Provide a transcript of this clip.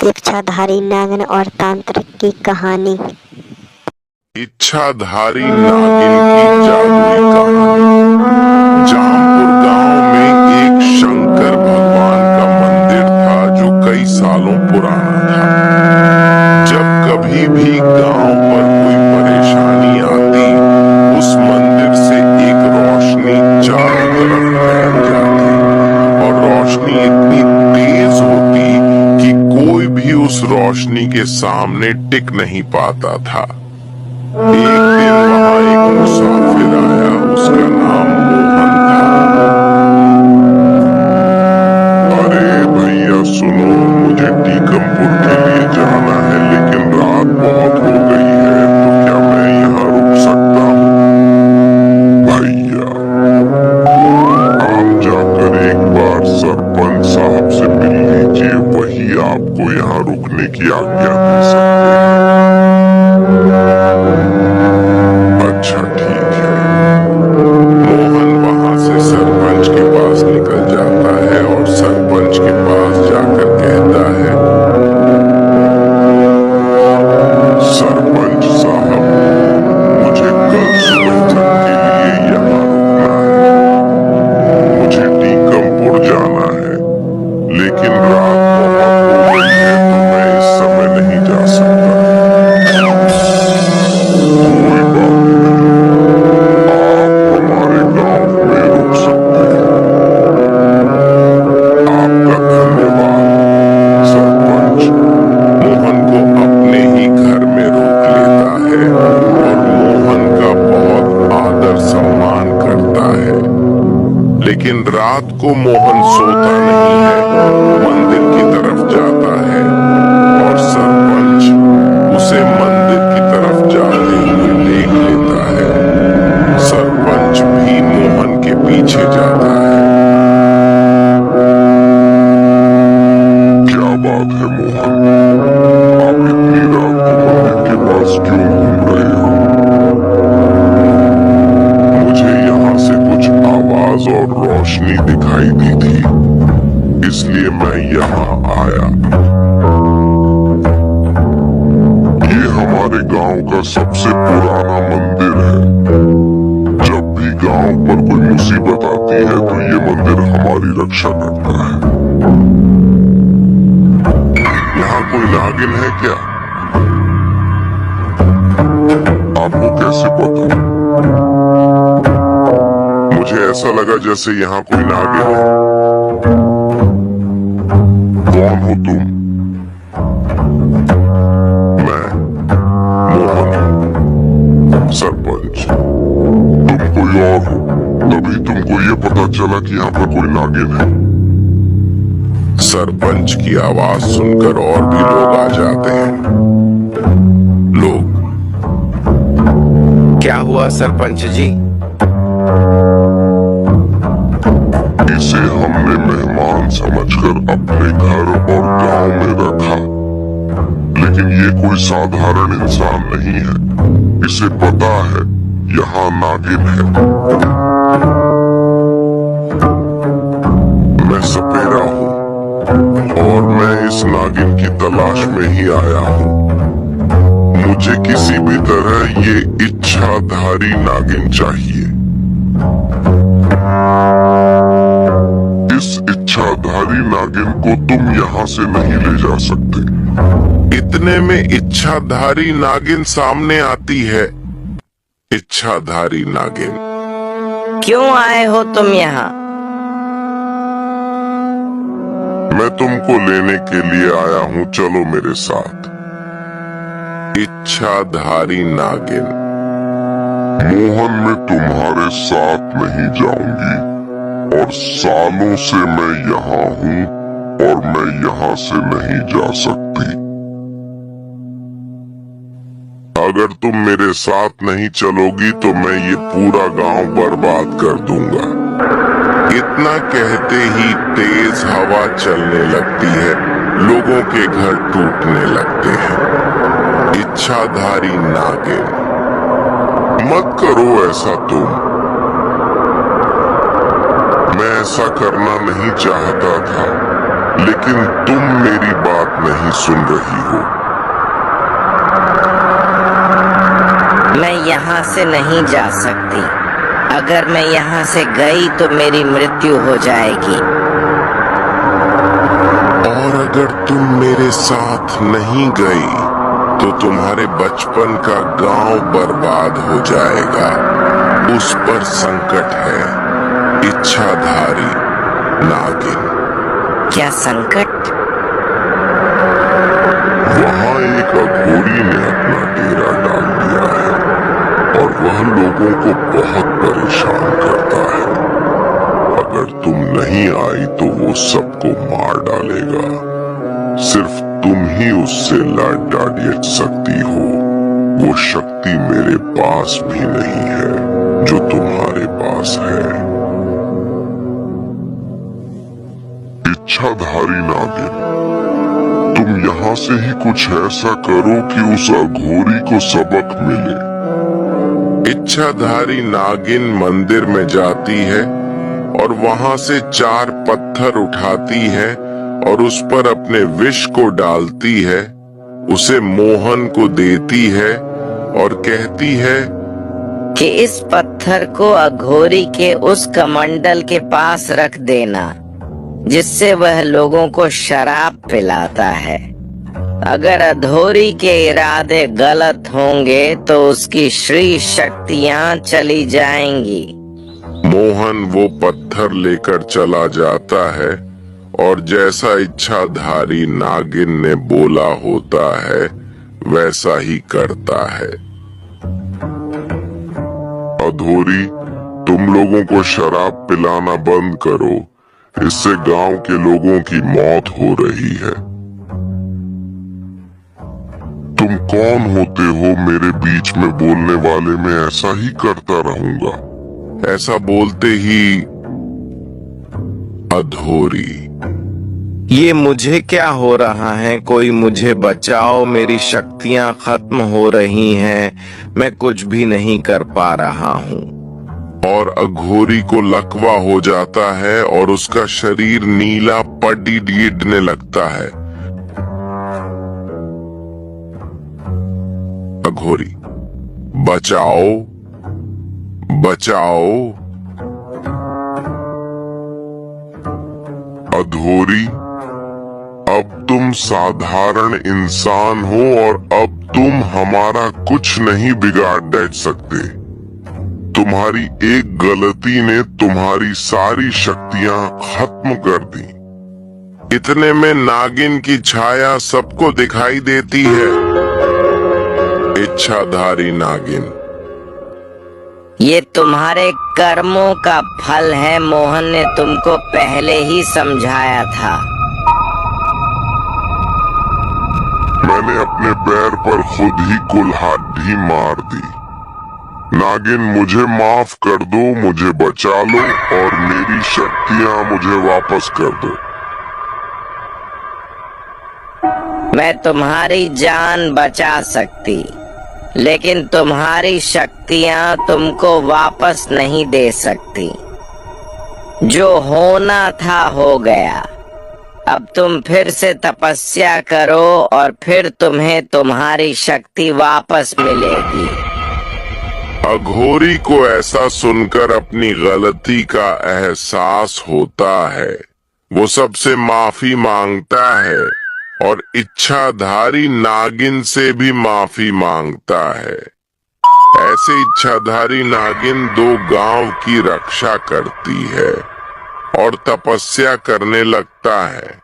इच्छाधारी नागिन और तांत्रिक की कहानी। इच्छाधारी नागिन की जादुई कहानी। जामपुर गांव में एक शंकर भगवान का मंदिर था जो कई सालों पुराना था। जब कभी भी गांव पर कोई परेशानी आती, उस मंदिर से एक रोशनी चारों तरफ फैल जाती और रोशनी इतनी तेज होती कि कोई भी उस रोशनी के सामने टिक नहीं पाता था। एक दिन वहां एक मुसाफिर आया, उसका नाम मोहन था। अरे भैया सुनो, मुझे टीकमपुर के लिए जाना है, लेकिन रात बहुत हो गई है, तो क्या मैं यहाँ रुक सकता हूँ? भैया आप जाकर एक बार सरपंच साहब से मिल लीजिए, वही आपको यहाँ रुकने की आज्ञा दे सकते हैं। अच्छा ठीक है। मोहन वहां से सरपंच के पास निकल जाता है और सरपंच के पास जाकर कहता है, सरपंच साहब, मुझे कल सुबह तक के लिए यहाँ रुकना है। मुझे टीकमपुर जाना है, लेकिन रात बहुत हो गई है, तो मैं इस समय नहीं जा सकता। कोई बात नहीं, आप हमारे गांव में रुक सकते हैं। आपका धन्यवाद। सरपंच मोहन को अपने ही घर में रोक लेता है और मोहन का बहुत आदर सम्मान करता है। लेकिन रात को मोहन सोता नहीं है, मंदिर की तरफ जाता है और सरपंच उसे मंदिर की तरफ जाते हुए देख लेता है। सरपंच भी मोहन के पीछे जाता है। क्या बात है मोहन, आप इतनी रात को मंदिर के पास क्यों घूम रहे हो? मुझे यहाँ से कुछ आवाज और रोशनी दिखाई दी थी, इसलिए मैं यहाँ आया। ये हमारे गांव का सबसे पुराना मंदिर है। जब भी गांव पर कोई मुसीबत आती है तो ये मंदिर हमारी रक्षा करता है। यहाँ कोई नागिन है क्या? आपको कैसे पता? मुझे ऐसा लगा जैसे यहाँ कोई नागिन है। कौन हो तुम? मैं मोहन हूँ, सरपंच। तुम कोई और हो, तभी तुमको ये पता चला कि यहाँ पर कोई नागिन है। सरपंच की आवाज सुनकर और भी लोग आ जाते हैं। लोग, क्या हुआ सरपंच जी? इसे हमने मेहमान समझकर अपने घर और गांव में रखा, लेकिन ये कोई साधारण इंसान नहीं है। इसे पता है यहाँ नागिन है। मैं सपेरा हूँ और मैं इस नागिन की तलाश में ही आया हूँ। मुझे किसी भी तरह ये इच्छाधारी नागिन चाहिए। इस इच्छाधारी नागिन को तुम यहाँ से नहीं ले जा सकते। इतने में इच्छाधारी नागिन सामने आती है। इच्छाधारी नागिन, क्यों आए हो तुम यहाँ? मैं तुमको लेने के लिए आया हूँ, चलो मेरे साथ। इच्छाधारी नागिन, मोहन मैं तुम्हारे साथ नहीं जाऊंगी, और सालों से मैं यहाँ हूँ और मैं यहाँ से नहीं जा सकती। अगर तुम मेरे साथ नहीं चलोगी तो मैं ये पूरा गांव बर्बाद कर दूंगा। इतना कहते ही तेज हवा चलने लगती है, लोगों के घर टूटने लगते हैं। इच्छाधारी नागिन, मत करो ऐसा तुम। मैं ऐसा करना नहीं चाहता था, लेकिन तुम मेरी बात नहीं सुन रही हो? मैं यहाँ से नहीं जा सकती। अगर मैं यहाँ से गई तो मेरी मृत्यु हो जाएगी। और अगर तुम मेरे साथ नहीं गई तो तुम्हारे बचपन का गांव बर्बाद हो जाएगा। उस पर संकट है, इच्छाधारी नागिन। क्या संकट? वहाँ एक अघोरी ने अपना डेरा डाल दिया है और वह लोगों को बहुत परेशान करता है। अगर तुम नहीं आई तो वो सबको मार डालेगा। सिर्फ तुम ही उससे लड़ डाल सकती हो। वो शक्ति मेरे पास भी नहीं है जो तुम्हारे पास है। इच्छाधारी नागिन, तुम यहाँ से ही कुछ ऐसा करो कि उस अघोरी को सबक मिले। इच्छाधारी नागिन मंदिर में जाती है और वहाँ से 4 पत्थर उठाती है और उस पर अपने विष को डालती है, उसे मोहन को देती है और कहती है कि इस पत्थर को अघोरी के उस कमंडल के पास रख देना जिससे वह लोगों को शराब पिलाता है। अगर अघोरी के इरादे गलत होंगे तो उसकी श्री शक्तियाँ चली जाएंगी। मोहन वो पत्थर लेकर चला जाता है और जैसा इच्छाधारी नागिन ने बोला होता है वैसा ही करता है। अघोरी, तुम लोगों को शराब पिलाना बंद करो, इससे गांव के लोगों की मौत हो रही है। तुम कौन होते हो मेरे बीच में बोलने वाले? मैं ऐसा ही करता रहूंगा। ऐसा बोलते ही अघोरी, ये मुझे क्या हो रहा है? कोई मुझे बचाओ, मेरी शक्तियां खत्म हो रही हैं, मैं कुछ भी नहीं कर पा रहा हूँ। और अघोरी को लकवा हो जाता है और उसका शरीर नीला पड़ने लगता है। अघोरी, बचाओ बचाओ। अघोरी, अब तुम साधारण इंसान हो और अब तुम हमारा कुछ नहीं बिगाड़ सकते। तुम्हारी एक गलती ने तुम्हारी सारी शक्तियां खत्म कर दी। इतने में नागिन की छाया सबको दिखाई देती है। इच्छाधारी नागिन, ये तुम्हारे कर्मों का फल है। मोहन ने तुमको पहले ही समझाया था। मैंने अपने पैर पर खुद ही कुल्हाड़ी मार दी। नागिन, मुझे माफ कर दो, मुझे बचा लो और मेरी शक्तियां मुझे वापस कर दो। मैं तुम्हारी जान बचा सकती, लेकिन तुम्हारी शक्तियां तुमको वापस नहीं दे सकती। जो होना था हो गया। अब तुम फिर से तपस्या करो और फिर तुम्हें तुम्हारी शक्ति वापस मिलेगी। अघोरी को ऐसा सुनकर अपनी गलती का एहसास होता है। वो सबसे माफी मांगता है और इच्छाधारी नागिन से भी माफी मांगता है। ऐसे इच्छाधारी नागिन 2 गांव की रक्षा करती है और तपस्या करने लगता है।